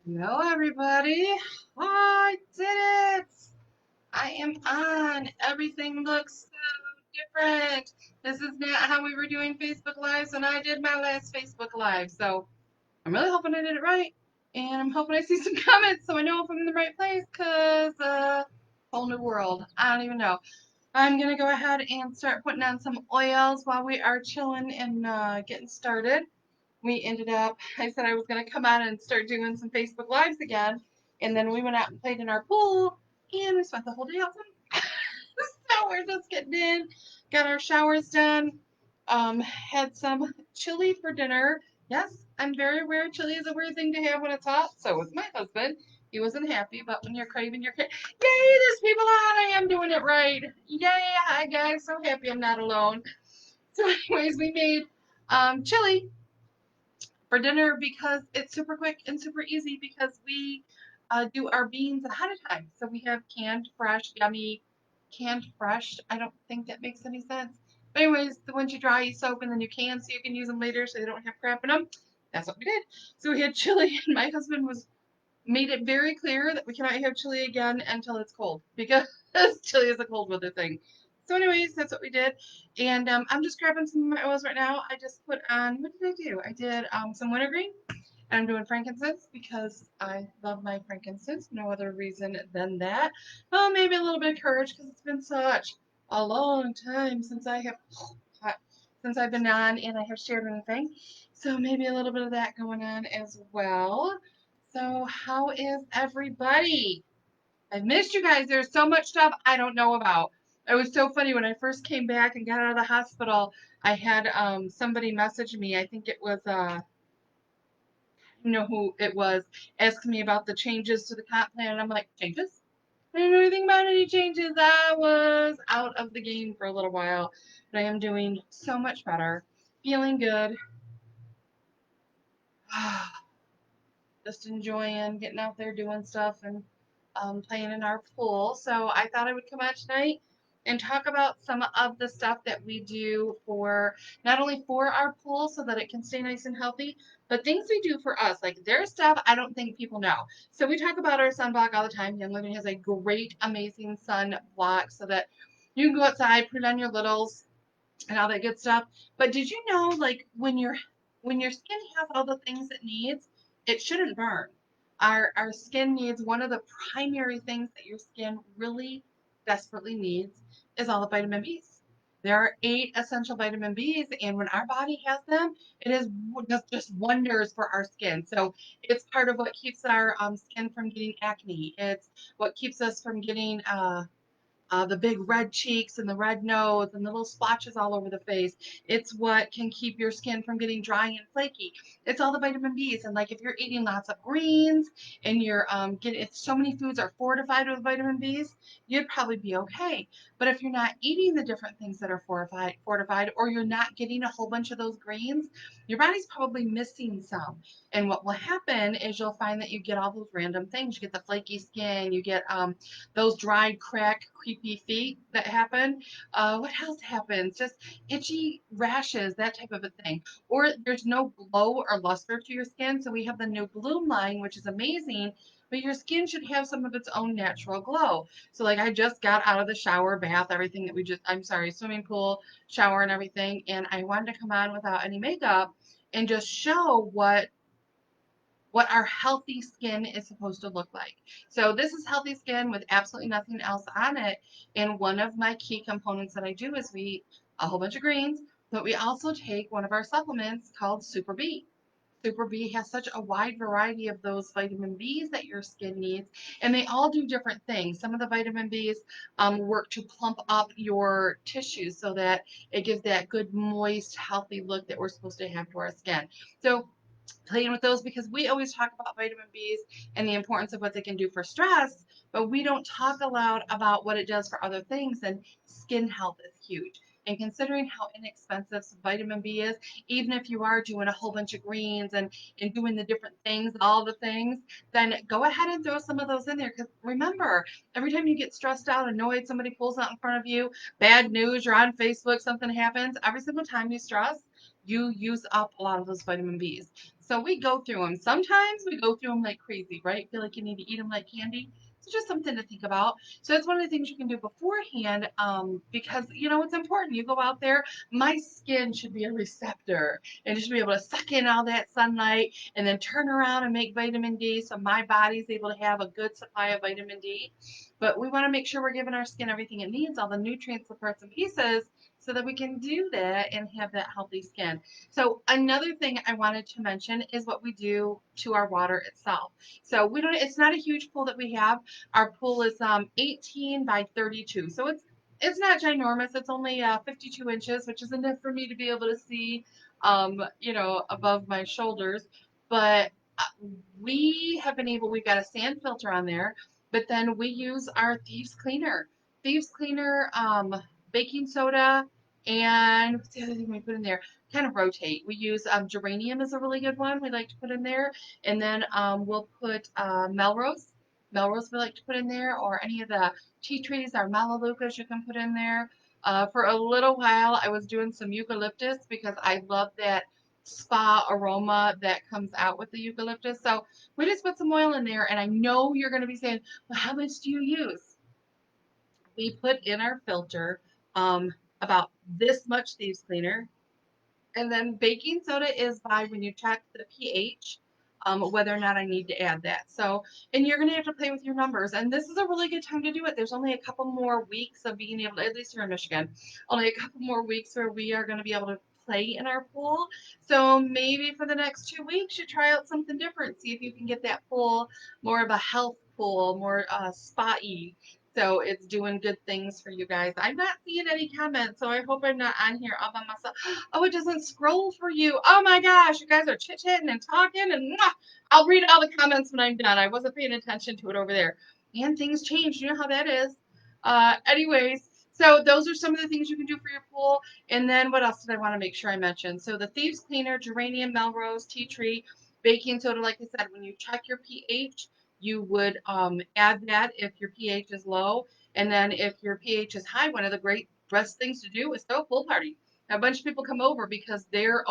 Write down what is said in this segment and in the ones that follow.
Hello, everybody. I did it. I am on. Everything looks so different. This is not how we were doing Facebook Lives when I did my last Facebook Live. So I'm really hoping I did it right. And I'm hoping I see some comments so I know if I'm in the right place because whole new world. I don't even know. I'm going to go ahead and start putting on some oils while we are chilling and getting started. We ended up, I said I was going to come out and start doing some Facebook Lives again. And then we went out and played in our pool and we spent the whole day outside. So we're just getting in, got our showers done, had some chili for dinner. Yes, I'm very aware chili is a weird thing to have when it's hot. So was my husband. He wasn't happy, but when you're craving your yay, there's people out. I am doing it right. Yay, hi guys, so happy I'm not alone. So, anyways, we made chili for dinner because it's super quick and super easy because we do our beans ahead of time. So we have canned, fresh, yummy, canned, fresh. I don't think that makes any sense. But anyways, the ones you dry, you soak, and then you can so you can use them later so they don't have crap in them. That's what we did. So we had chili, and my husband was made it very clear that we cannot have chili again until it's cold because chili is a cold weather thing. So, anyways, that's what we did. And I'm just grabbing some of my oils right now. I just put on, what did I do? I did some wintergreen. And I'm doing frankincense because I love my frankincense. No other reason than that. Well, maybe a little bit of courage because it's been such a long time since I have since I've been on and I have shared anything. So maybe a little bit of that going on as well. So how is everybody? I've missed you guys. There's so much stuff I don't know about. It was so funny when I first came back and got out of the hospital. I had somebody message me. I think it was you know who it was, asking me about the changes to the comp plan. And I'm like, changes? I didn't know anything about any changes. I was out of the game for a little while, but I am doing so much better, feeling good, just enjoying getting out there doing stuff and playing in our pool. So I thought I would come out tonight and talk about some of the stuff that we do for not only for our pool so that it can stay nice and healthy, but things we do for us. Like there's stuff I don't think people know. So we talk about our sunblock all the time. Young Living has a great, amazing sunblock so that you can go outside, put it on your littles and all that good stuff. But did you know, like when your skin has all the things it needs, it shouldn't burn. Our skin needs one of the primary things that your skin really desperately needs is all the vitamin B's. There are 8 essential vitamin B's, and when our body has them, it is does just wonders for our skin. So it's part of what keeps our skin from getting acne. It's what keeps us from getting the big red cheeks and the red nose and the little splotches all over the face. It's what can keep your skin from getting dry and flaky. It's all the vitamin B's. And like if you're eating lots of greens and you're getting, if so many foods are fortified with vitamin B's, you'd probably be okay. But if you're not eating the different things that are fortified, or you're not getting a whole bunch of those greens, your body's probably missing some. And what will happen is you'll find that you get all those random things. You get the flaky skin, you get those dried, cracked, creepy feet that happen. What else happens? Just itchy rashes, that type of a thing. Or there's no glow or luster to your skin. So we have the new Bloom line, which is amazing. But your skin should have some of its own natural glow. So, like, I just got out of the shower, bath, everything that I'm sorry, swimming pool, shower, and everything. And I wanted to come on without any makeup and just show what our healthy skin is supposed to look like. So this is healthy skin with absolutely nothing else on it. And one of my key components that I do is we eat a whole bunch of greens, but we also take one of our supplements called Super B. Super B has such a wide variety of those vitamin Bs that your skin needs, and they all do different things. Some of the vitamin Bs work to plump up your tissues so that it gives that good, moist, healthy look that we're supposed to have to our skin. So playing with those because we always talk about vitamin B's and the importance of what they can do for stress, but we don't talk aloud about what it does for other things. And skin health is huge. And considering how inexpensive some vitamin B is, even if you are doing a whole bunch of greens and doing the different things, all the things, then go ahead and throw some of those in there. Because remember, every time you get stressed out, annoyed, somebody pulls out in front of you, bad news, you're on Facebook, something happens, every single time you stress, you use up a lot of those vitamin Bs. So we go through them. Sometimes we go through them like crazy, right? Feel like you need to eat them like candy. So just something to think about. So that's one of the things you can do beforehand, because you know it's important. You go out there. My skin should be a receptor and it should be able to suck in all that sunlight and then turn around and make vitamin D. So my body's able to have a good supply of vitamin D. But we want to make sure we're giving our skin everything it needs, all the nutrients, the parts and pieces, so that we can do that and have that healthy skin. So another thing I wanted to mention is what we do to our water itself. So we don't, it's not a huge pool that we have. Our pool is 18 by 32. So it's not ginormous. It's only 52 inches, which is enough for me to be able to see, above my shoulders. But we have been able, we've got a sand filter on there, but then we use our Thieves Cleaner. Thieves Cleaner, baking soda, and what's the other thing we put in there? Kind of rotate. We use geranium is a really good one we like to put in there, and then we'll put Melrose. Melrose we like to put in there, or any of the tea trees or melaleucas you can put in there. For a little while, I was doing some eucalyptus because I love that spa aroma that comes out with the eucalyptus. So we just put some oil in there, and I know you're going to be saying, well, how much do you use? We put in our filter about this much Thieves Cleaner, and then baking soda is by when you check the pH, whether or not I need to add that. So, and you're going to have to play with your numbers. And this is a really good time to do it. There's only a couple more weeks of being able to, at least here in Michigan, only a couple more weeks where we are going to be able to play in our pool. So maybe for the next 2 weeks, you try out something different. See if you can get that pool more of a health pool, more spa-y. So it's doing good things for you guys. I'm not seeing any comments, so I hope I'm not on here all by myself. Oh, it doesn't scroll for you. Oh my gosh, you guys are chit-chatting and talking, and I'll read all the comments when I'm done. I wasn't paying attention to it over there. And things change. You know how that is. Anyways, so those are some of the things you can do for your pool. And then what else did I want to make sure I mentioned? So the Thieves Cleaner, geranium, melrose, tea tree, baking soda, like I said, when you check your pH, you would add that if your pH is low. And then if your pH is high, one of the great best things to do is throw a pool party. A bunch of people come over because their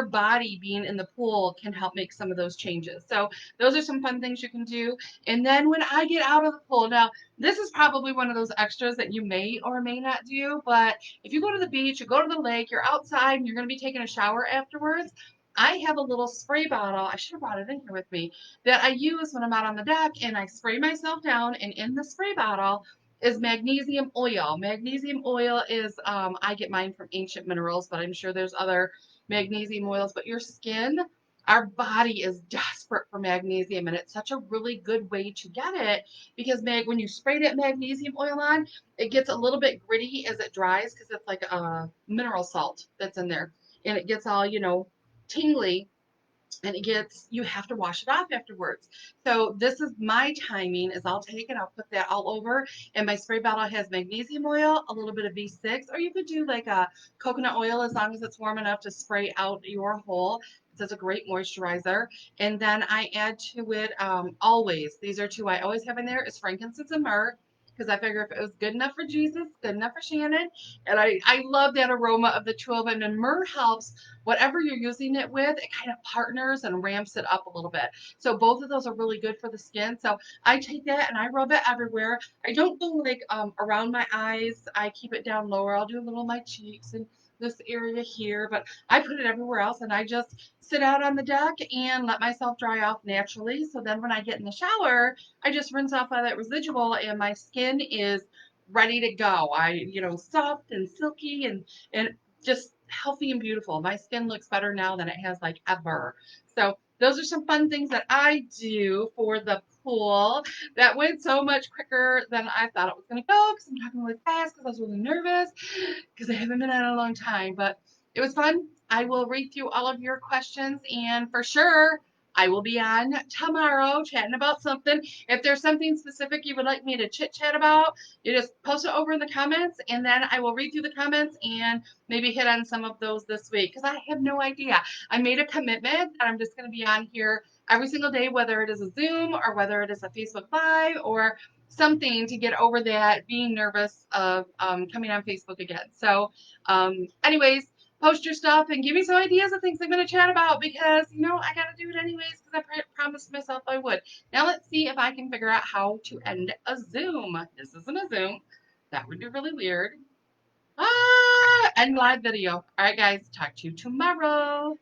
body being in the pool can help make some of those changes. So those are some fun things you can do. And then when I get out of the pool, now this is probably one of those extras that you may or may not do, but if you go to the beach, you go to the lake, you're outside and you're going to be taking a shower afterwards, I have a little spray bottle. I should have brought it in here with me that I use when I'm out on the deck, and I spray myself down. And in the spray bottle is magnesium oil. Magnesium oil is, I get mine from Ancient Minerals, but I'm sure there's other magnesium oils. But your skin, our body is desperate for magnesium, and it's such a really good way to get it because when you spray that magnesium oil on, it gets a little bit gritty as it dries because it's like a mineral salt that's in there, and it gets all, tingly, and it gets, you have to wash it off afterwards. So this is my timing is I'll take it, I'll put that all over, and my spray bottle has magnesium oil, a little bit of B6, or you could do like a coconut oil as long as it's warm enough to spray out your hole. It's a great moisturizer. And then I add to it, always, these are two I always have in there, is frankincense and myrrh, because I figure if it was good enough for Jesus, good enough for Shannon. And I love that aroma of the two of them. And myrrh helps whatever you're using it with, it kind of partners and ramps it up a little bit. So both of those are really good for the skin. So I take that and I rub it everywhere. I don't go like around my eyes. I keep it down lower. I'll do a little on my cheeks and this area here, but I put it everywhere else, and I just sit out on the deck and let myself dry off naturally. So then when I get in the shower, I just rinse off all that residual and my skin is ready to go. Soft and silky and just healthy and beautiful. My skin looks better now than it has like ever. So those are some fun things that I do for the pool. That went so much quicker than I thought it was going to go because I'm talking really fast because I was really nervous because I haven't been on in a long time. But it was fun. I will read through all of your questions, and for sure, I will be on tomorrow chatting about something. If there's something specific you would like me to chit chat about, you just post it over in the comments, and then I will read through the comments and maybe hit on some of those this week because I have no idea. I made a commitment that I'm just going to be on here every single day, whether it is a Zoom or whether it is a Facebook Live or something to get over that being nervous of coming on Facebook again. So, anyways, post your stuff and give me some ideas of things I'm going to chat about because, you know, I got to do it anyways because I promised myself I would. Now let's see if I can figure out how to end a Zoom. This isn't a Zoom. That would be really weird. End live video. All right, guys. Talk to you tomorrow.